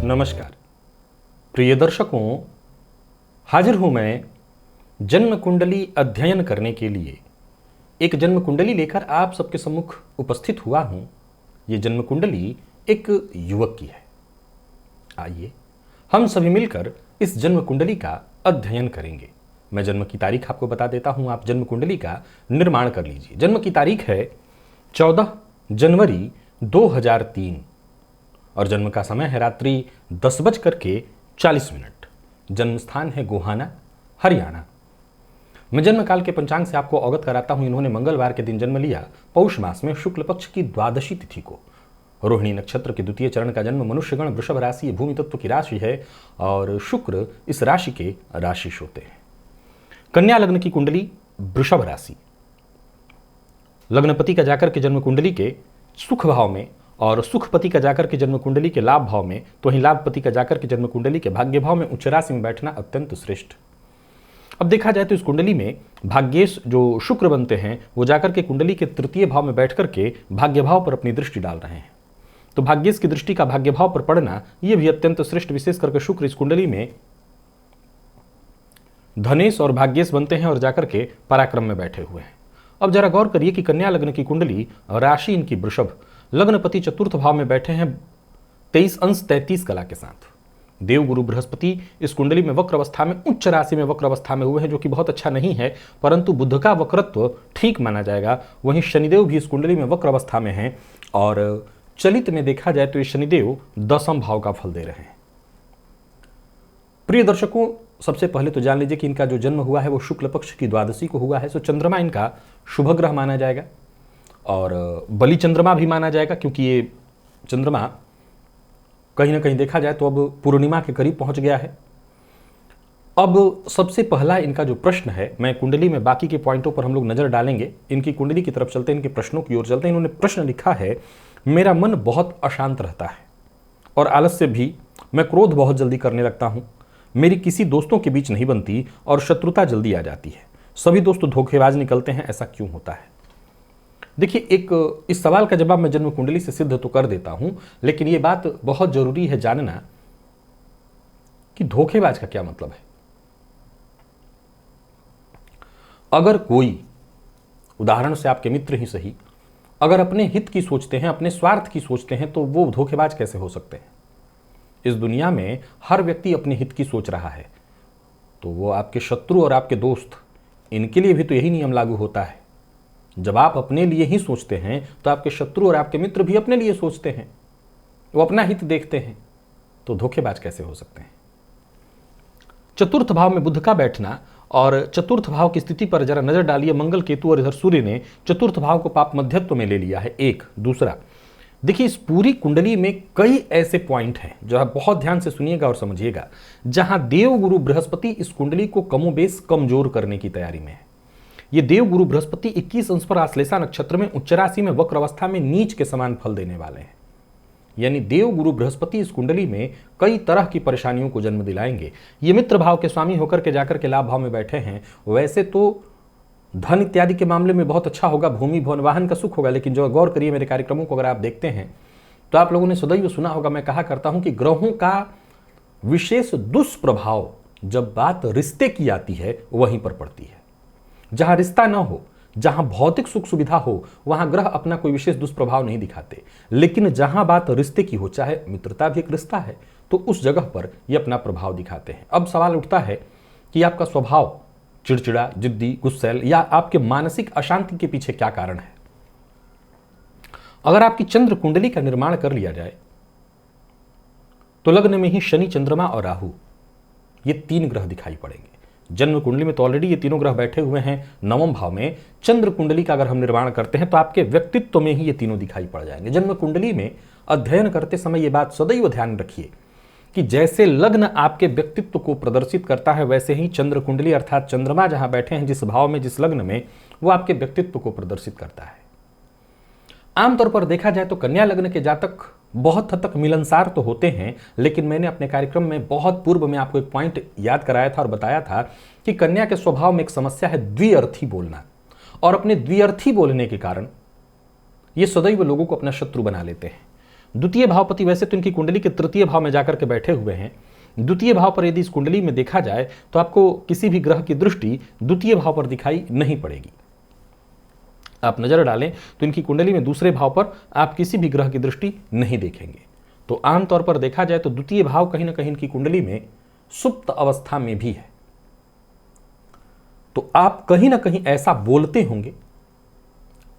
नमस्कार प्रिय दर्शकों, हाजिर हूं मैं जन्म कुंडली अध्ययन करने के लिए। एक जन्म कुंडली लेकर आप सबके सम्मुख उपस्थित हुआ हूं। ये जन्म कुंडली एक युवक की है। आइए हम सभी मिलकर इस जन्म कुंडली का अध्ययन करेंगे। मैं जन्म की तारीख आपको बता देता हूं, आप जन्म कुंडली का निर्माण कर लीजिए। जन्म की तारीख है 14 जनवरी 2003 और जन्म का समय है रात्रि 10:40। जन्म स्थान है गोहाना, हरियाणा। मैं जन्म काल के पंचांग से आपको अवगत कराता हूं। इन्होंने मंगलवार के दिन जन्म लिया, पौष मास में शुक्ल पक्ष की द्वादशी तिथि को। रोहिणी नक्षत्र के द्वितीय चरण का जन्म। मनुष्यगण वृषभ राशि भूमि तत्व की राशि है और शुक्र इस राशि के राशिश होते हैं। कन्या लग्न की कुंडली, वृषभ राशि। लग्नपति का जाकर के जन्म कुंडली के सुख भाव में और सुखपति का जाकर के जन्म कुंडली के लाभ भाव में, तो वहीं लाभपति का जाकर के जन्म कुंडली के भाग्य भाव में उच्च राशि में बैठना अत्यंत श्रेष्ठ। अब देखा जाए तो इस कुंडली में भाग्येश जो शुक्र बनते हैं वो जाकर के कुंडली के तृतीय भाव में बैठ करके भाग्य भाव पर अपनी दृष्टि डाल रहे हैं। तो भाग्येश की दृष्टि का भाग्य भाव पर पड़ना यह भी अत्यंत श्रेष्ठ। विशेष करके शुक्र इस कुंडली में धनेश और भाग्येश बनते हैं और जाकर के पराक्रम में बैठे हुए हैं। अब जरा गौर करिए कि कन्या लग्न की कुंडली, राशि इनकी वृषभ, लग्नपति चतुर्थ भाव में बैठे हैं 23 अंश 33 कला के साथ। देव गुरु बृहस्पति इस कुंडली में वक्र अवस्था में, उच्च राशि में वक्र अवस्था में हुए हैं, जो कि बहुत अच्छा नहीं है, परंतु बुध का वक्रत्व ठीक माना जाएगा। वहीं शनिदेव भी इस कुंडली में वक्र अवस्था में हैं और चलित में देखा जाए तो ये शनिदेव 10वें भाव का फल दे रहे हैं। प्रिय दर्शकों, सबसे पहले तो जान लीजिए कि इनका जो जन्म हुआ है वो शुक्ल पक्ष की द्वादशी को हुआ है। सो चंद्रमा इनका शुभ ग्रह माना जाएगा और बलि चंद्रमा भी माना जाएगा, क्योंकि ये चंद्रमा कहीं ना कहीं देखा जाए तो अब पूर्णिमा के करीब पहुंच गया है। अब सबसे पहला इनका जो प्रश्न है, मैं कुंडली में बाकी के पॉइंटों पर हम लोग नजर डालेंगे, इनकी कुंडली की तरफ चलते हैं, इनके प्रश्नों की ओर चलते हैं। इन्होंने प्रश्न लिखा है, मेरा मन बहुत अशांत रहता है और आलस्य भी, मैं क्रोध बहुत जल्दी करने लगता हूं, मेरी किसी दोस्तों के बीच नहीं बनती और शत्रुता जल्दी आ जाती है, सभी दोस्त धोखेबाज निकलते हैं, ऐसा क्यों होता है? देखिए, इस सवाल का जवाब मैं जन्म कुंडली से सिद्ध तो कर देता हूं, लेकिन यह बात बहुत जरूरी है जानना कि धोखेबाज का क्या मतलब है। अगर कोई, उदाहरण से आपके मित्र ही सही, अगर अपने हित की सोचते हैं, अपने स्वार्थ की सोचते हैं, तो वो धोखेबाज कैसे हो सकते हैं? इस दुनिया में हर व्यक्ति अपने हित की सोच रहा है, तो वो आपके शत्रु और आपके दोस्त, इनके लिए भी तो यही नियम लागू होता है। जब आप अपने लिए ही सोचते हैं तो आपके शत्रु और आपके मित्र भी अपने लिए सोचते हैं, वो अपना हित देखते हैं, तो धोखेबाज कैसे हो सकते हैं? चतुर्थ भाव में बुध का बैठना और चतुर्थ भाव की स्थिति पर जरा नजर डालिए। मंगल, केतु और इधर सूर्य ने चतुर्थ भाव को पाप मध्यत्व में ले लिया है। एक दूसरा, देखिए इस पूरी कुंडली में कई ऐसे पॉइंट हैं जो आप बहुत ध्यान से सुनिएगा और समझिएगा, जहां देव गुरु बृहस्पति इस कुंडली को कमोबेश कमजोर करने की तैयारी में है। ये देव गुरु बृहस्पति 21 अंश पर आश्लेषा नक्षत्र में उच्च राशि में वक्र अवस्था में नीच के समान फल देने वाले हैं। यानी देव गुरु बृहस्पति इस कुंडली में कई तरह की परेशानियों को जन्म दिलाएंगे। ये मित्र भाव के स्वामी होकर के जाकर के लाभ भाव में बैठे हैं। वैसे तो धन इत्यादि के मामले में बहुत अच्छा होगा, भूमि भवन वाहन का सुख होगा, लेकिन जो गौर करिए मेरे कार्यक्रमों को अगर आप देखते हैं तो आप लोगों ने सदैव सुना होगा, मैं कहा करता हूं कि ग्रहों का विशेष दुष्प्रभाव जब बात रिश्ते की आती है वहीं पर पड़ती है। जहां रिश्ता ना हो, जहां भौतिक सुख सुविधा हो, वहां ग्रह अपना कोई विशेष दुष्प्रभाव नहीं दिखाते, लेकिन जहां बात रिश्ते की हो, चाहे मित्रता भी एक रिश्ता है, तो उस जगह पर ये अपना प्रभाव दिखाते हैं। अब सवाल उठता है कि आपका स्वभाव चिड़चिड़ा, जिद्दी, गुस्सैल या आपके मानसिक अशांति के पीछे क्या कारण है? अगर आपकी चंद्र कुंडली का निर्माण कर लिया जाए तो लग्न में ही शनि, चंद्रमा और राहु, ये 3 ग्रह दिखाई पड़ेंगे। जन्म कुंडली में तो ऑलरेडी ये तीनों ग्रह बैठे हुए हैं 9वें भाव में। चंद्र कुंडली का अगर हम निर्माण करते हैं तो आपके व्यक्तित्व में ही ये तीनों दिखाई पड़ जाएंगे। जन्म कुंडली में अध्ययन करते समय ये बात सदैव ध्यान रखिए कि जैसे लग्न आपके व्यक्तित्व को प्रदर्शित करता है, वैसे ही चंद्र कुंडली अर्थात चंद्रमा जहां बैठे हैं जिस भाव में, जिस लग्न में, वो आपके व्यक्तित्व को प्रदर्शित करता है। आमतौर पर देखा जाए तो कन्या लग्न के जातक बहुत हद तक मिलनसार तो होते हैं, लेकिन मैंने अपने कार्यक्रम में बहुत पूर्व में आपको एक पॉइंट याद कराया था और बताया था कि कन्या के स्वभाव में एक समस्या है द्विअर्थी बोलना, और अपने द्विअर्थी बोलने के कारण ये सदैव लोगों को अपना शत्रु बना लेते हैं। द्वितीय भावपति वैसे तो इनकी कुंडली के तृतीय भाव में जाकर के बैठे हुए हैं। द्वितीय भाव पर यदि इस कुंडली में देखा जाए तो आपको किसी भी ग्रह की दृष्टि द्वितीय भाव पर दिखाई नहीं पड़ेगी। आप नजर डालें तो इनकी कुंडली में दूसरे भाव पर आप किसी भी ग्रह की दृष्टि नहीं देखेंगे। तो आमतौर पर देखा जाए तो द्वितीय भाव कहीं ना कहीं इनकी कुंडली में सुप्त अवस्था में भी है। तो आप कहीं ना कहीं ऐसा बोलते होंगे।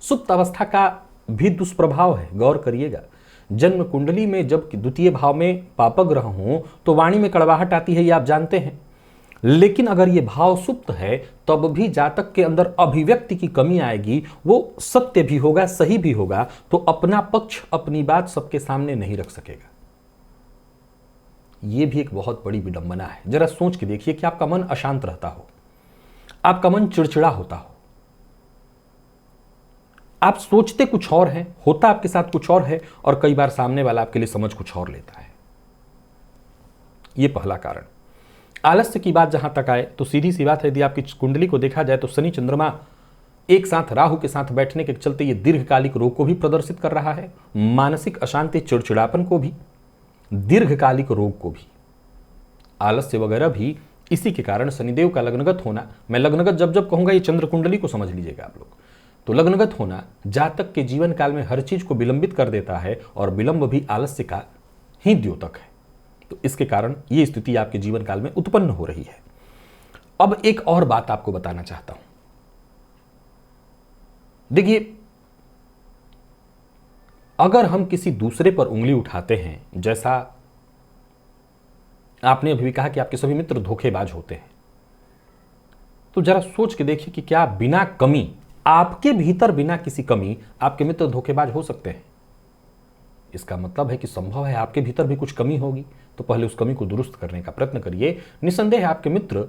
सुप्त अवस्था का भी दुष्प्रभाव है, गौर करिएगा। जन्म कुंडली में जब द्वितीय भाव में पाप ग्रह हो तो वाणी में कड़वाहट आती है, ये आप जानते हैं। लेकिन अगर ये भाव सुप्त है तब भी जातक के अंदर अभिव्यक्ति की कमी आएगी, वो सत्य भी होगा, सही भी होगा, तो अपना पक्ष, अपनी बात सबके सामने नहीं रख सकेगा। यह भी एक बहुत बड़ी विडंबना है। जरा सोच के देखिए कि आपका मन अशांत रहता हो, आपका मन चिड़चिड़ा होता हो, आप सोचते कुछ और हैं, होता आपके साथ कुछ और है, और कई बार सामने वाला आपके लिए समझ कुछ और लेता है। यह पहला कारण। आलस्य की बात जहां तक आए तो सीधी सी बात है, यदि आपकी कुंडली को देखा जाए तो शनि चंद्रमा एक साथ राहु के साथ बैठने के चलते ये दीर्घकालिक रोग को भी प्रदर्शित कर रहा है, मानसिक अशांति, चिड़चिड़ापन को भी, दीर्घकालिक रोग को भी, आलस्य वगैरह भी इसी के कारण। शनिदेव का लग्नगत होना, मैं लग्नगत जब जब कहूंगा ये चंद्र कुंडली को समझ लीजिएगा आप लोग, तो लग्नगत होना जातक के जीवन काल में हर चीज को विलंबित कर देता है, और विलंब भी आलस्य का ही द्योतक है। तो इसके कारण यह स्थिति आपके जीवन काल में उत्पन्न हो रही है। अब एक और बात आपको बताना चाहता हूं। देखिए, अगर हम किसी दूसरे पर उंगली उठाते हैं, जैसा आपने अभी भी कहा कि आपके सभी मित्र धोखेबाज होते हैं, तो जरा सोच के देखिए कि क्या बिना कमी, आपके भीतर बिना किसी कमी, आपके मित्र धोखेबाज हो सकते हैं? इसका मतलब है कि संभव है आपके भीतर भी कुछ कमी होगी, तो पहले उस कमी को दुरुस्त करने का प्रयत्न करिए। निसंदेह आपके मित्र,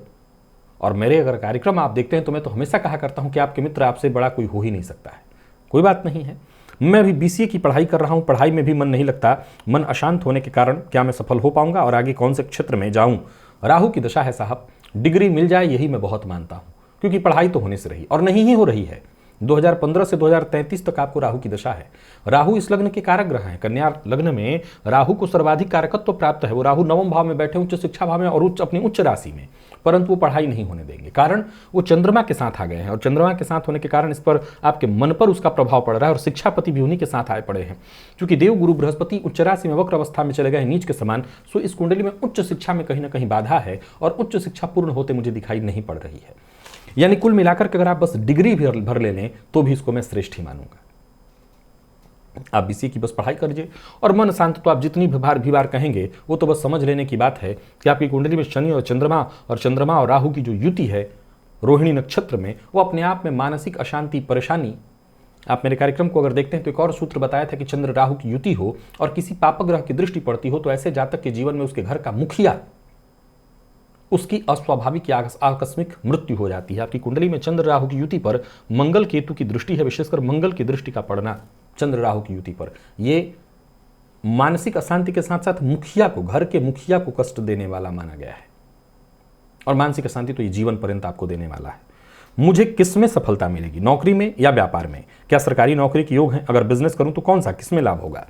और मेरे अगर कार्यक्रम आप देखते हैं तो मैं तो हमेशा कहा करता हूं कि आपके मित्र आपसे बड़ा कोई हो ही नहीं सकता है। कोई बात नहीं है, मैं अभी बीसीए की पढ़ाई कर रहा हूं, पढ़ाई में भी मन नहीं लगता, मन अशांत होने के कारण क्या मैं सफल हो पाऊंगा और आगे कौन से क्षेत्र में जाऊं? राहु की दशा है साहब, डिग्री मिल जाए यही मैं बहुत मानता हूं, क्योंकि पढ़ाई तो होने से रही और नहीं ही हो रही है। 2015 से 2033 तक आपको राहु की दशा है। राहु इस लग्न के कारक ग्रह हैं। कन्या लग्न में राहु को सर्वाधिक कारकत्व प्राप्त है। वो राहु नवम भाव में बैठे, उच्च शिक्षा भाव में और अपनी उच्च राशि में, परंतु वो पढ़ाई नहीं होने देंगे। कारण वो चंद्रमा के साथ आ गए हैं, और चंद्रमा के साथ होने के कारण इस पर आपके मन पर उसका प्रभाव पड़ रहा है, और शिक्षापति भी उन्हीं के साथ आए पड़े हैं। क्योंकि देव गुरु बृहस्पति उच्च राशि में वक्र अवस्था में चले गए हैं, नीच के समान। सो इस कुंडली में उच्च शिक्षा में कहीं ना कहीं बाधा है, और उच्च शिक्षा पूर्ण होते मुझे दिखाई नहीं पड़ रही है। यानी कुल मिलाकर के अगर आप बस डिग्री भी भर ले लें तो भी इसको मैं श्रेष्ठ ही मानूंगा। आप बीसीए की बस पढ़ाई करिए, और मन शांत तो आप जितनी भी बार कहेंगे वो तो बस समझ लेने की बात है कि आपकी कुंडली में शनि और चंद्रमा और राहु की जो युति है रोहिणी नक्षत्र में, वो अपने आप में मानसिक अशांति, परेशानी। आप मेरे कार्यक्रम को अगर देखते हैं तो एक और सूत्र बताया था कि चंद्र राहु की युति हो और किसी पाप ग्रह की दृष्टि पड़ती हो तो ऐसे जातक के जीवन में उसके घर का मुखिया, उसकी अस्वाभाविक या आकस्मिक मृत्यु हो जाती है। आपकी कुंडली में चंद्र राहु की युति पर मंगल केतु की दृष्टि है, विशेषकर मंगल की दृष्टि का पड़ना चंद्र राहु की युति पर, ये मानसिक अशांति के साथ साथ मुखिया को, घर के मुखिया को कष्ट देने वाला माना गया है। और मानसिक अशांति तो ये जीवन पर्यंत आपको देने वाला है। मुझे किस में सफलता मिलेगी, नौकरी में या व्यापार में? क्या सरकारी नौकरी के योग है? अगर बिजनेस करूं तो कौन सा, किसमें लाभ होगा?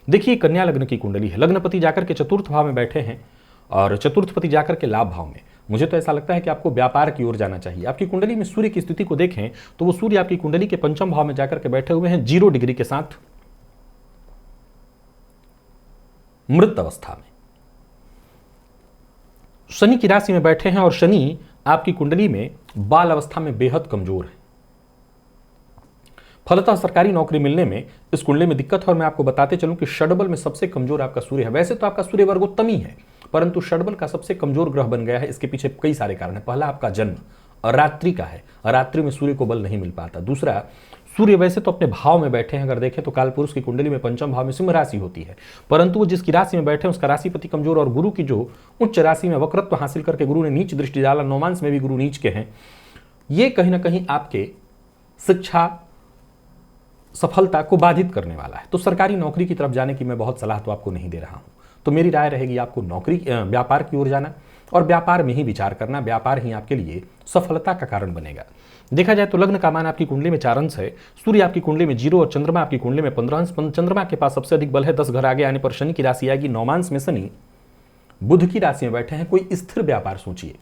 देखिए, कन्या लग्न की कुंडली है, लग्नपति जाकर के चतुर्थ भाव में बैठे हैं और चतुर्थपति जाकर के लाभ भाव में। मुझे तो ऐसा लगता है कि आपको व्यापार की ओर जाना चाहिए। आपकी कुंडली में सूर्य की स्थिति को देखें तो वो सूर्य आपकी कुंडली के पंचम भाव में जाकर के बैठे हुए हैं 0 डिग्री के साथ मृत अवस्था में। शनि की राशि में बैठे हैं, और शनि आपकी कुंडली में बाल अवस्था में बेहद कमजोर है। फलतः सरकारी नौकरी मिलने में इस कुंडली में दिक्कत है। और मैं आपको बताते चलूं कि षडबल में सबसे कमजोर आपका सूर्य है। वैसे तो आपका सूर्य वर्गोत्तमी है, परंतु षडबल का सबसे कमजोर ग्रह बन गया है। इसके पीछे कई सारे कारण है। पहला, आपका जन्म रात्रि का है, रात्रि में सूर्य को बल नहीं मिल पाता। दूसरा, सूर्य वैसे तो अपने भाव में बैठे हैं, अगर देखें तो कालपुरुष की कुंडली में पंचम भाव में सिंह राशि होती है, परंतु वो जिसकी राशि में बैठे हैं उसका राशिपति कमजोर, और गुरु की जो उच्च राशि में वक्रत्व हासिल करके गुरु ने नीच दृष्टि डाला, नौमांस में भी गुरु नीच के हैं। ये कहीं ना कहीं आपके शिक्षा सफलता को बाधित करने वाला है। तो सरकारी नौकरी की तरफ जाने की मैं बहुत सलाह तो आपको नहीं दे रहा हूं। तो मेरी राय रहेगी आपको व्यापार की ओर जाना, और व्यापार में ही विचार करना। व्यापार ही आपके लिए सफलता का कारण बनेगा। देखा जाए तो लग्न का मान आपकी कुंडली में 4 अंश है, सूर्य आपकी कुंडली में 0 और चंद्रमा आपकी कुंडली में 15 अंश। चंद्रमा के पास सबसे अधिक बल है, 10 घर आगे आने पर शनि की राशि आएगी, नौमांश में शनि बुध की राशि में बैठे हैं। कोई स्थिर व्यापार सोचिए,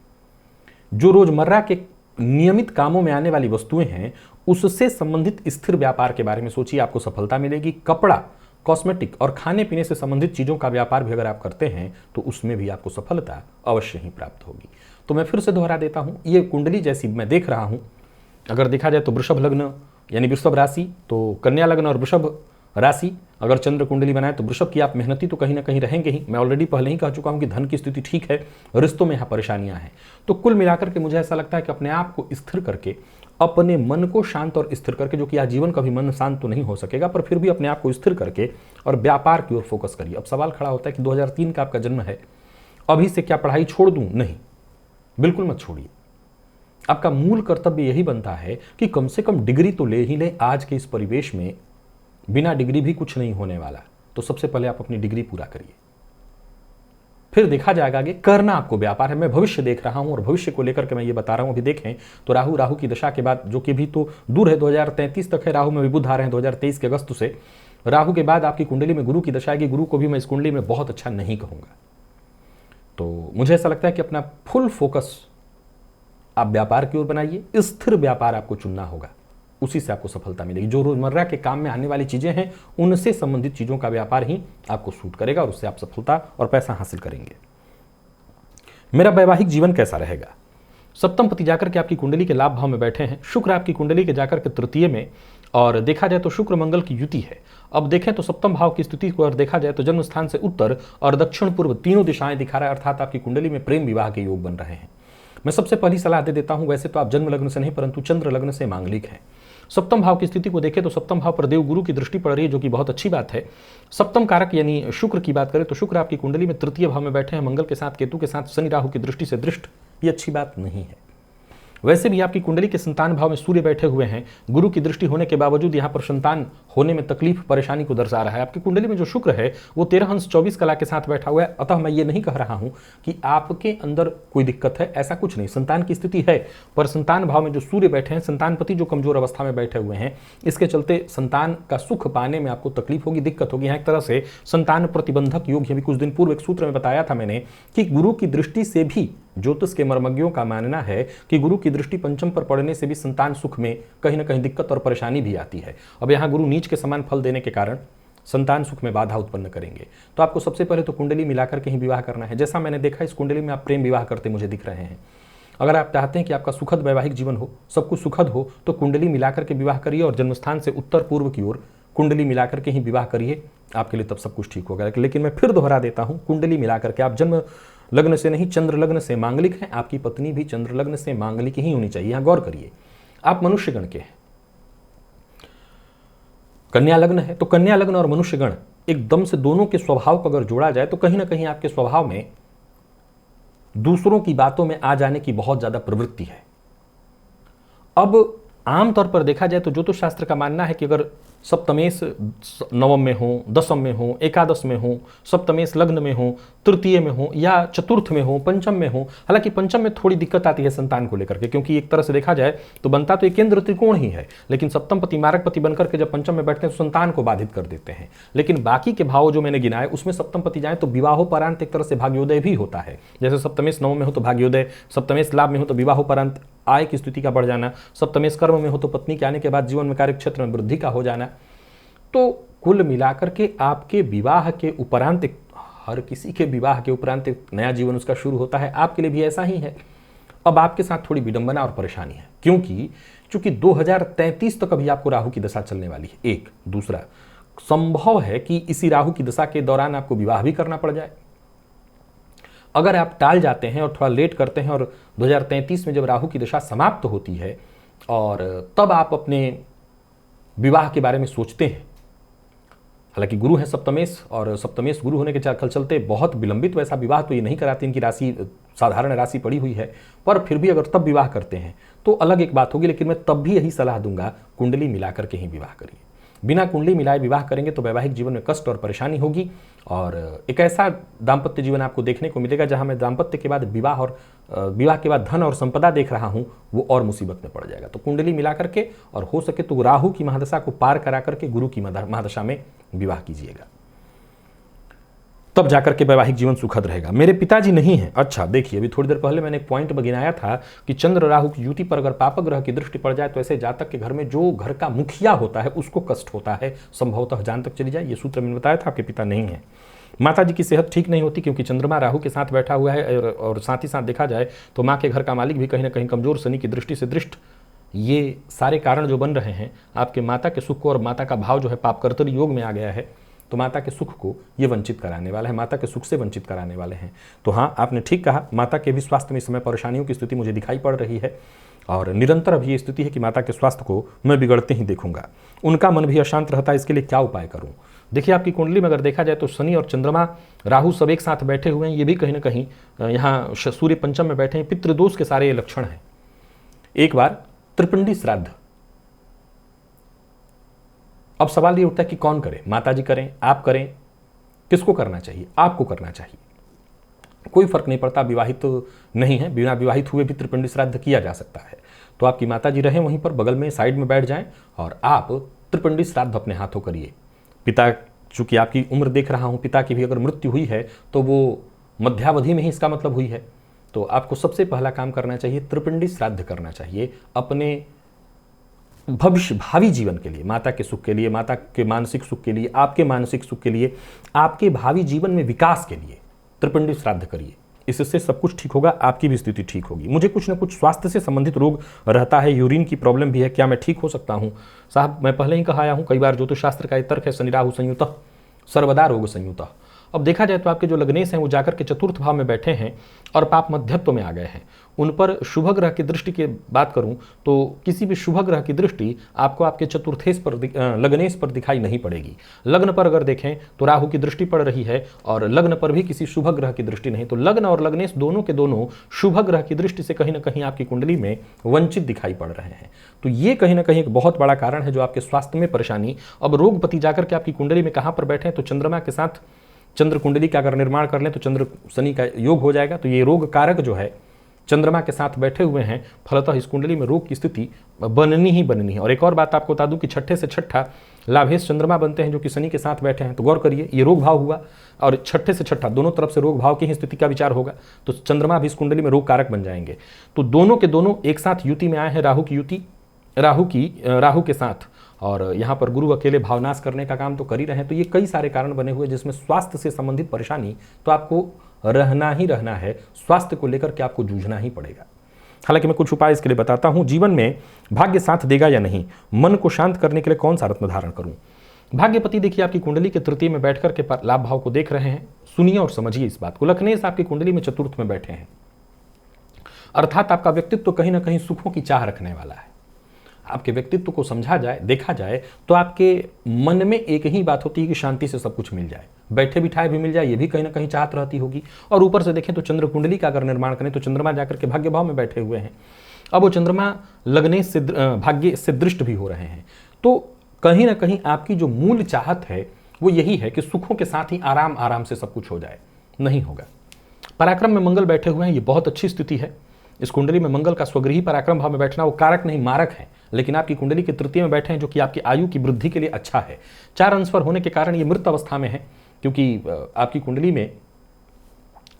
जो रोजमर्रा के नियमित कामों में आने वाली वस्तुएं हैं उससे संबंधित स्थिर व्यापार के बारे में सोचिए, आपको सफलता मिलेगी। कपड़ा, कॉस्मेटिक और खाने पीने से संबंधित चीजों का व्यापार भी अगर आप करते हैं तो उसमें भी आपको सफलता अवश्य ही प्राप्त होगी। तो मैं फिर से दोहरा देता हूं, ये कुंडली जैसी मैं देख रहा हूं, अगर देखा जाए तो वृषभ लग्न यानी वृषभ राशि, तो कन्या लग्न और वृषभ राशि अगर चंद्र कुंडली बनाए तो वृषभ की आप मेहनती तो कहीं ना कहीं रहेंगे ही। मैं ऑलरेडी पहले ही कह चुका हूं कि धन की स्थिति ठीक है, रिश्तों में यहाँ परेशानियां हैं। तो कुल मिलाकर के मुझे ऐसा लगता है कि अपने आप को स्थिर करके, अपने मन को शांत और स्थिर करके, जो कि आजीवन कभी मन शांत तो नहीं हो सकेगा पर फिर भी अपने आप को स्थिर करके और व्यापार की ओर फोकस करिए। अब सवाल खड़ा होता है कि 2003 का आपका जन्म है, अभी से क्या पढ़ाई छोड़ दूं? नहीं, बिल्कुल मत छोड़िए। आपका मूल कर्तव्य यही बनता है कि कम से कम डिग्री तो ले ही ले। आज के इस परिवेश में बिना डिग्री भी कुछ नहीं होने वाला, तो सबसे पहले आप अपनी डिग्री पूरा करिए, फिर देखा जाएगा आगे। करना आपको व्यापार है। मैं भविष्य देख रहा हूं और भविष्य को लेकर के मैं ये बता रहा हूं। अभी देखें तो राहु की दशा के बाद, जो कि भी तो दूर है, 2033 तक है, राहु में भी बुध आ रहे हैं 2023 के अगस्त से। राहु के बाद आपकी कुंडली में गुरु की दशा आएगी। गुरु को भी मैं इस कुंडली में बहुत अच्छा नहीं कहूंगा। तो मुझे ऐसा लगता है कि अपना फुल फोकस आप व्यापार की ओर बनाइए। स्थिर व्यापार आपको चुनना होगा, उसी से आपको सफलता मिलेगी। जो रोजमर्रा के काम में आने वाली चीजें हैं उनसे संबंधित चीजों का व्यापार ही आपको सूट करेगा और उससे आप सफलता और पैसा हासिल करेंगे। मेरा वैवाहिक जीवन कैसा रहेगा? सप्तम पति जाकर के आपकी कुंडली के लाभ भाव में बैठे हैं। शुक्र आपकी कुंडली के जाकर के तृतीय में, और देखा जाए तो शुक्र मंगल की युति है। अब देखें तो सप्तम भाव की स्थिति को अगर देखा जाए तो जन्म स्थान से उत्तर और दक्षिण पूर्व तीनों दिशाएं दिखा रहा है, अर्थात आपकी कुंडली में प्रेम विवाह के योग बन रहे हैं। मैं सबसे पहली सलाह दे देता हूं, वैसे तो आप जन्म लग्न से नहीं परंतु चंद्र लग्न से मांगलिक हैं। सप्तम भाव की स्थिति को देखें तो सप्तम भाव पर देव गुरु की दृष्टि पड़ रही है, जो कि बहुत अच्छी बात है। सप्तम कारक यानी शुक्र की बात करें तो शुक्र आपकी कुंडली में तृतीय भाव में बैठे हैं, मंगल के साथ, केतु के साथ, शनि राहु की दृष्टि से दृष्ट। ये अच्छी बात नहीं है। वैसे भी आपकी कुंडली के संतान भाव में सूर्य बैठे हुए हैं, गुरु की दृष्टि होने के बावजूद यहाँ पर संतान होने में तकलीफ परेशानी को दर्शा रहा है। आपकी कुंडली में जो शुक्र है वो 13 अंश 24 कला के साथ बैठा हुआ है। अतः मैं ये नहीं कह रहा हूं कि आपके अंदर कोई दिक्कत है, ऐसा कुछ नहीं। संतान की स्थिति है, पर संतान भाव में जो सूर्य बैठे हैं, संतानपति जो कमजोर अवस्था में बैठे हुए हैं, इसके चलते संतान का सुख पाने में आपको तकलीफ होगी, दिक्कत होगी। यहाँ एक तरह से संतान प्रतिबंधक योग। अभी कुछ दिन पूर्व एक सूत्र में बताया था मैंने कि गुरु की दृष्टि से भी, ज्योतिष के मर्मज्ञों का मानना है कि गुरु की दृष्टि पंचम पर पड़ने से भी संतान सुख में कहीं ना कहीं दिक्कत और परेशानी भी आती है। अब यहाँ गुरु नीच के समान फल देने के कारण संतान सुख में बाधा उत्पन्न करेंगे। तो आपको सबसे पहले तो कुंडली मिलाकर के ही विवाह करना है। जैसा मैंने देखा इस कुंडली में आप प्रेम विवाह करते मुझे दिख रहे हैं। अगर आप चाहते हैं कि आपका सुखद वैवाहिक जीवन हो, सब कुछ सुखद हो, तो कुंडली मिलाकर के विवाह करिए और जन्मस्थान से उत्तर पूर्व की ओर कुंडली मिलाकर के ही विवाह करिए, आपके लिए तब सब कुछ ठीक होगा। लेकिन मैं फिर दोहरा देता हूं, कुंडली मिलाकर के, आप जन्म लग्न से नहीं चंद्र लग्न से मांगलिक हैं, आपकी पत्नी भी चंद्र लग्न से मांगलिक ही होनी चाहिए। यहां गौर करिए, आप मनुष्य गण के हैं, कन्या लग्न है, तो कन्या लग्न और मनुष्य गण एकदम से दोनों के स्वभाव को अगर जोड़ा जाए तो कहीं ना कहीं आपके स्वभाव में दूसरों की बातों में आ जाने की बहुत ज्यादा प्रवृत्ति है। अब आमतौर पर देखा जाए तो ज्योतिष शास्त्र का मानना है कि अगर सप्तमेश नवम में हो, दसम में हो, एकादश में हो, सप्तमेश लग्न में हो, तृतीय में हो या चतुर्थ में हो, पंचम में हो। हालांकि पंचम में थोड़ी दिक्कत आती है संतान को लेकर के, क्योंकि एक तरह से देखा जाए तो बनता तो एक केंद्र त्रिकोण ही है, लेकिन सप्तम पति मारक पति बनकर के जब पंचम में बैठते हैं तो संतान को बाधित कर देते हैं। लेकिन बाकी के भाव जो मैंने गिनाए उसमें सप्तम पति जाए तो विवाहोपरांत एक तरह से भाग्योदय भी होता है। जैसे सप्तमेश नवम में हो तो भाग्योदय, सप्तमेश लाभ में हो तो विवाहोपरांत आय की स्थिति का बढ़ जाना, सप्तमेश कर्म में हो तो पत्नी के आने के बाद जीवन में कार्य क्षेत्र में वृद्धि का हो जाना। तो कुल मिलाकर के आपके विवाह के उपरांत, हर किसी के विवाह के उपरांत एक नया जीवन उसका शुरू होता है, आपके लिए भी ऐसा ही है। अब आपके साथ थोड़ी विडंबना और परेशानी है, क्योंकि 2033 तक अभी आपको राहु की दशा चलने वाली है। एक दूसरा संभव है कि इसी राहु की दशा के दौरान आपको विवाह भी करना पड़ जाए। अगर आप टाल जाते हैं और थोड़ा लेट करते हैं और 2033 में जब राहु की दशा समाप्त होती है और तब आप अपने विवाह के बारे में सोचते हैं, हालांकि गुरु है सप्तमेश और सप्तमेश गुरु होने के चलते बहुत विलंबित वैसा विवाह तो ये नहीं कराती, इनकी राशि साधारण राशि पड़ी हुई है, पर फिर भी अगर तब विवाह करते हैं तो अलग एक बात होगी। लेकिन मैं तब भी यही सलाह दूंगा, कुंडली मिलाकर के ही विवाह करिए। बिना कुंडली मिलाए विवाह करेंगे तो वैवाहिक जीवन में कष्ट और परेशानी होगी, और एक ऐसा दाम्पत्य जीवन आपको देखने को मिलेगा जहां मैं दाम्पत्य के बाद विवाह और विवाह के बाद धन और संपदा देख रहा हूं, वो और मुसीबत में पड़ जाएगा। तो कुंडली मिला करके और हो सके तो राहु की महादशा को पार करा करके गुरु की महादशा में विवाह कीजिएगा, तब जाकर के वैवाहिक जीवन सुखद रहेगा। मेरे पिताजी नहीं है। अच्छा देखिए, अभी थोड़ी देर पहले मैंने एक पॉइंट गिनाया था कि चंद्र राहु की युति पर अगर पाप ग्रह की दृष्टि पड़ जाए तो ऐसे जातक के घर में जो घर का मुखिया होता है उसको कष्ट होता है, संभवतः जान तक चली जाए। ये सूत्र मैंने बताया था। आपके पिता नहीं है। माता जी की सेहत ठीक नहीं होती क्योंकि चंद्रमा राहु के साथ बैठा हुआ है, और साथ ही साथ देखा जाए तो माँ के घर का मालिक भी कहीं ना कहीं कमजोर, शनि की दृष्टि से दृष्ट। ये सारे कारण जो बन रहे हैं आपके माता के सुख को, और माता का भाव जो है पापकर्तरी योग में आ गया है, तो माता के सुख को ये वंचित कराने वाला है, माता के सुख से वंचित कराने वाले हैं। तो हाँ, आपने ठीक कहा, माता के भी स्वास्थ्य में इस समय परेशानियों की स्थिति मुझे दिखाई पड़ रही है, और निरंतर अभी ये स्थिति है कि माता के स्वास्थ्य को मैं बिगड़ते ही देखूंगा। उनका मन भी अशांत रहता है, इसके लिए क्या उपाय करूं? देखिए, आपकी कुंडली में अगर देखा जाए तो शनि और चंद्रमा राहु सब एक साथ बैठे हुए हैं। ये भी कहीं ना कहीं यहाँ सूर्य पंचम में बैठे हैं। पितृदोष के सारे ये लक्षण हैं। एक बार त्रिपिंडी श्राद्ध, अब सवाल ये उठता है कि कौन करे? माताजी करें, आप करें, किसको करना चाहिए? आपको करना चाहिए। कोई फर्क नहीं पड़ता, विवाहित तो नहीं है, बिना विवाहित हुए भी त्रिपिंडी श्राद्ध किया जा सकता है। तो आपकी माताजी रहें वहीं पर बगल में साइड में बैठ जाएं और आप त्रिपिंडी श्राद्ध अपने हाथों करिए। पिता, चूंकि आपकी उम्र देख रहा हूं, पिता की भी अगर मृत्यु हुई है तो वो मध्यावधि में ही इसका मतलब हुई है। तो आपको सबसे पहला काम करना चाहिए, त्रिपिंडी श्राद्ध करना चाहिए अपने भविष्य भावी जीवन के लिए, माता के सुख के लिए, माता के मानसिक सुख के लिए, आपके मानसिक सुख के लिए, आपके भावी जीवन में विकास के लिए त्रिपिंडी श्राद्ध करिए। इससे सब कुछ ठीक होगा, आपकी भी स्थिति ठीक होगी। मुझे कुछ ना कुछ स्वास्थ्य से संबंधित रोग रहता है, यूरिन की प्रॉब्लम भी है, क्या मैं ठीक हो सकता हूं? साहब, मैं पहले ही कहा हूं कई बार, ज्योतिष शास्त्र का एक तर्क है, शनि राहु संयुतः सर्वदा रोग संयुतः। अब देखा जाए तो आपके जो लग्नेश हैं वो जाकर के चतुर्थ भाव में बैठे हैं और पाप मध्यत्व में आ गए हैं। उन पर शुभ ग्रह की दृष्टि की बात करूं तो किसी भी शुभ ग्रह की दृष्टि आपको आपके चतुर्थेश पर लग्नेश पर दिखाई नहीं पड़ेगी। लग्न पर अगर देखें तो राहु की दृष्टि पड़ रही है और लग्न पर भी किसी शुभ ग्रह की दृष्टि नहीं। तो लग्न और लग्नेश दोनों के दोनों शुभ ग्रह की दृष्टि से कहीं ना कहीं आपकी कुंडली में वंचित दिखाई पड़ रहे हैं। तो ये कहीं ना कहीं एक बहुत बड़ा कारण है जो आपके स्वास्थ्य में परेशानी। अब रोगपति जाकर के आपकी कुंडली में कहाँ पर बैठे हैं? तो चंद्रमा के साथ चंद्र कुंडली का अगर निर्माण कर लें तो चंद्र शनि का योग हो जाएगा। तो ये रोग कारक जो है चंद्रमा के साथ बैठे हुए हैं, फलतः इस कुंडली में रोग की स्थिति बननी ही बननी है। और एक और बात आपको बता दूं कि छठे से छठा लाभेश चंद्रमा बनते हैं जो कि शनि के साथ बैठे हैं। तो गौर करिए, ये रोग भाव हुआ और छठे से छठा दोनों तरफ से रोग भाव की ही स्थिति का विचार होगा। तो चंद्रमा भी इस कुंडली में रोग कारक बन जाएंगे। तो दोनों के दोनों एक साथ युति में आए हैं, राहु की युति राहु के साथ, और यहाँ पर गुरु अकेले भावनाश करने का काम तो कर ही रहे हैं। तो ये कई सारे कारण बने हुए जिसमें स्वास्थ्य से संबंधित परेशानी तो आपको रहना ही रहना है, स्वास्थ्य को लेकर के आपको जूझना ही पड़ेगा। हालांकि मैं कुछ उपाय इसके लिए बताता हूँ। जीवन में भाग्य साथ देगा या नहीं, मन को शांत करने के लिए कौन सा रत्न धारण करूँ? भाग्यपति देखिए आपकी कुंडली के तृतीय में बैठ करके लाभ भाव को देख रहे हैं। सुनिए और समझिए इस बात को। लग्नेश आपकी कुंडली में चतुर्थ में बैठे हैं, अर्थात आपका व्यक्तित्व कहीं ना कहीं सुखों की चाह रखने वाला है। आपके व्यक्तित्व को समझा जाए, देखा जाए तो आपके मन में एक ही बात होती है कि शांति से सब कुछ मिल जाए, बैठे बिठाए भी मिल जाए, ये भी कहीं ना कहीं चाहत रहती होगी। और ऊपर से देखें तो चंद्र कुंडली का अगर निर्माण करें तो चंद्रमा जाकर के भाग्य भाव में बैठे हुए हैं। अब वो चंद्रमा लगने से भाग्य से दृष्ट भी हो रहे हैं। तो कहीं ना कहीं आपकी जो मूल चाहत है वो यही है कि सुखों के साथ ही आराम आराम से सब कुछ हो जाए। नहीं होगा। पराक्रम में मंगल बैठे हुए हैं, ये बहुत अच्छी स्थिति है। इस कुंडली में मंगल का स्वगृही पराक्रम भाव में बैठना वो कारक नहीं मारक है, लेकिन आपकी कुंडली के तृतीय में बैठे हैं जो कि आपकी आयु की वृद्धि के लिए अच्छा है। 4 अंश पर होने के कारण ये मृत अवस्था में है, क्योंकि आपकी कुंडली में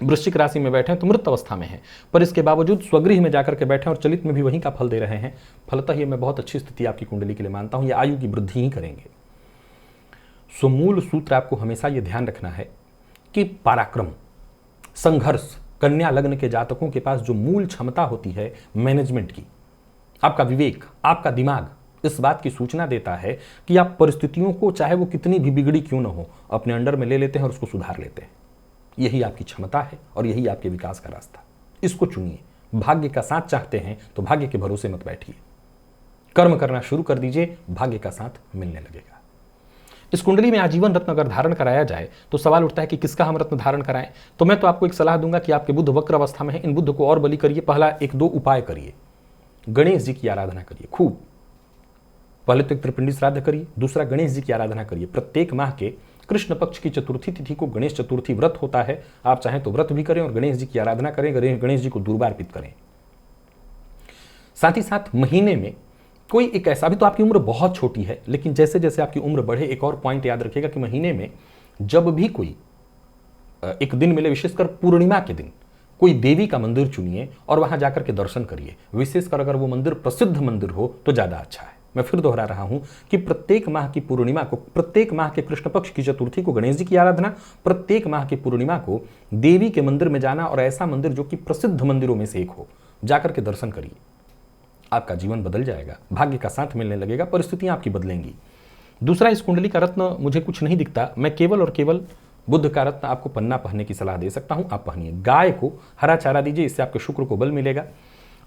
वृश्चिक राशि में बैठे हैं तो मृत अवस्था में है, पर इसके बावजूद स्वगृह में जाकर के बैठे हैं और चलित में भी वहीं का फल दे रहे हैं। फलतः ये मैं बहुत अच्छी स्थिति आपकी कुंडली के लिए मानता हूँ, ये आयु की वृद्धि ही करेंगे। सो मूल सूत्र आपको हमेशा ये ध्यान रखना है कि पराक्रम, संघर्ष, कन्या लग्न के जातकों के पास जो मूल क्षमता होती है मैनेजमेंट की, आपका विवेक, आपका दिमाग इस बात की सूचना देता है कि आप परिस्थितियों को चाहे वो कितनी भी बिगड़ी क्यों न हो अपने अंडर में ले लेते हैं और उसको सुधार लेते हैं। यही आपकी क्षमता है और यही आपके विकास का रास्ता। इसको चुनिए। भाग्य का साथ चाहते हैं तो भाग्य के भरोसे मत बैठिए, कर्म करना शुरू कर दीजिए, भाग्य का साथ मिलने लगेगा। इस कुंडली में आजीवन रत्न अगर धारण कराया जाए तो सवाल उठता है कि किसका हम रत्न धारण कराएं। तो मैं तो आपको एक सलाह दूंगा कि आपके बुध वक्र अवस्था में है, इन बुध को और बलि करिए। पहला 1-2 उपाय करिए। गणेश जी की आराधना करिए खूब, पहले तो एक त्रिपिंडी श्राद्ध करिए, दूसरा गणेश जी की आराधना करिए। प्रत्येक माह के कृष्ण पक्ष की चतुर्थी तिथि को गणेश चतुर्थी व्रत होता है, आप चाहें तो व्रत भी करें और गणेश जी की आराधना करें, गणेश जी को दूर्वा अर्पित करें। साथ ही साथ महीने में कोई एक ऐसा भी, तो आपकी उम्र बहुत छोटी है, लेकिन जैसे जैसे आपकी उम्र बढ़े एक और पॉइंट याद रखिएगा कि महीने में जब भी कोई एक दिन मिले, विशेषकर पूर्णिमा के दिन कोई देवी का मंदिर चुनिए और वहां जाकर के दर्शन करिए। विशेषकर अगर वो मंदिर प्रसिद्ध मंदिर हो तो ज्यादा अच्छा है। मैं फिर दोहरा रहा हूं कि प्रत्येक माह की पूर्णिमा को, प्रत्येक माह के कृष्ण पक्ष की चतुर्थी को गणेश जी की आराधना, प्रत्येक माह की पूर्णिमा को देवी के मंदिर में जाना और ऐसा मंदिर जो कि प्रसिद्ध मंदिरों में से एक हो, जाकर के दर्शन करिए। आपका जीवन बदल जाएगा, भाग्य का साथ मिलने लगेगा, परिस्थितियां आपकी बदलेंगी। दूसरा, इस कुंडली का रत्न मुझे कुछ नहीं दिखता, मैं केवल और केवल बुद्ध का रत्न आपको पन्ना पहनने की सलाह दे सकता हूं, आप पहनिए। गाय को हरा चारा दीजिए, इससे आपके शुक्र को बल मिलेगा।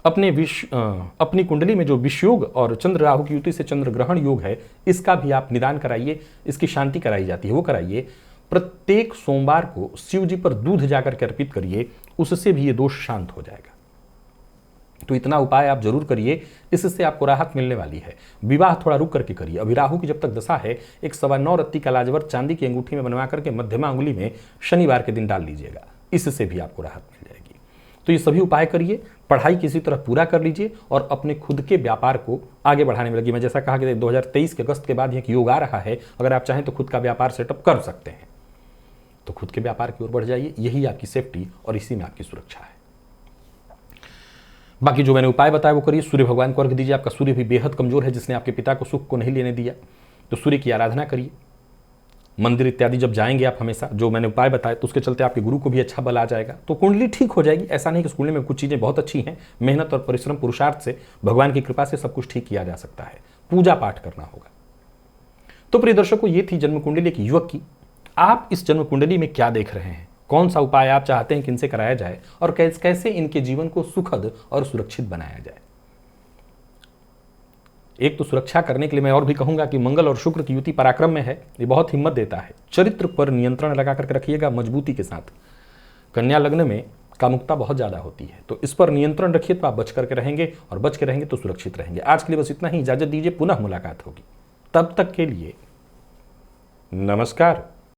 अपनी कुंडली में जो विषयोग और चंद्र राहु की युति से चंद्र ग्रहण योग है, इसका भी आप निदान कराइए, इसकी शांति कराई जाती है, वो कराइए। प्रत्येक सोमवार को शिव जी पर दूध जाकर के अर्पित करिए, उससे भी ये दोष शांत हो जाएगा। तो इतना उपाय आप जरूर करिए, इससे आपको राहत मिलने वाली है। विवाह थोड़ा रुक करके करिए, अभी राहु की जब तक दशा है, एक 9.25 रत्ती का लाजवर चांदी की अंगूठी में बनवा करके मध्यमा अंगुली में शनिवार के दिन डाल लीजिएगा, इससे भी आपको राहत मिल जाएगी। तो ये सभी उपाय करिए, पढ़ाई किसी तरह पूरा कर लीजिए और अपने खुद के व्यापार को आगे बढ़ाने में लगी। मैं जैसा कहा कि 2023 के अगस्त के बाद एक योग आ रहा है, अगर आप चाहें तो खुद का व्यापार सेटअप कर सकते हैं, तो खुद के व्यापार की ओर बढ़ जाइए, यही आपकी सेफ्टी और इसी में आपकी सुरक्षा है। बाकी जो मैंने उपाय बताया वो करिए। सूर्य भगवान को अर्घ दीजिए, आपका सूर्य भी बेहद कमजोर है, जिसने आपके पिता को सुख को नहीं लेने दिया, तो सूर्य की आराधना करिए। मंदिर इत्यादि जब जाएंगे आप हमेशा, जो मैंने उपाय बताए, तो उसके चलते आपके गुरु को भी अच्छा बल आ जाएगा, तो कुंडली ठीक हो जाएगी। ऐसा नहीं कि कुंडली में कुछ चीज़ें बहुत अच्छी हैं, मेहनत और परिश्रम पुरुषार्थ से, भगवान की कृपा से सब कुछ ठीक किया जा सकता है। पूजा पाठ करना होगा। तो प्रिय दर्शकों, ये थी जन्म कुंडली एक युवक की। आप इस जन्म कुंडली में क्या देख रहे हैं, कौन सा उपाय आप चाहते हैं कि इनसे कराया जाए और कैसे इनके जीवन को सुखद और सुरक्षित बनाया जाए। एक तो सुरक्षा करने के लिए मैं और भी कहूंगा कि मंगल और शुक्र की युति पराक्रम में है, ये बहुत हिम्मत देता है। चरित्र पर नियंत्रण लगा करके रखिएगा मजबूती के साथ। कन्या लग्न में कामुकता बहुत ज्यादा होती है, तो इस पर नियंत्रण रखिए, तो आप बच करके रहेंगे, और बच के रहेंगे तो सुरक्षित रहेंगे। आज के लिए बस इतना ही, इजाजत दीजिए, पुनः मुलाकात होगी। तब तक के लिए नमस्कार।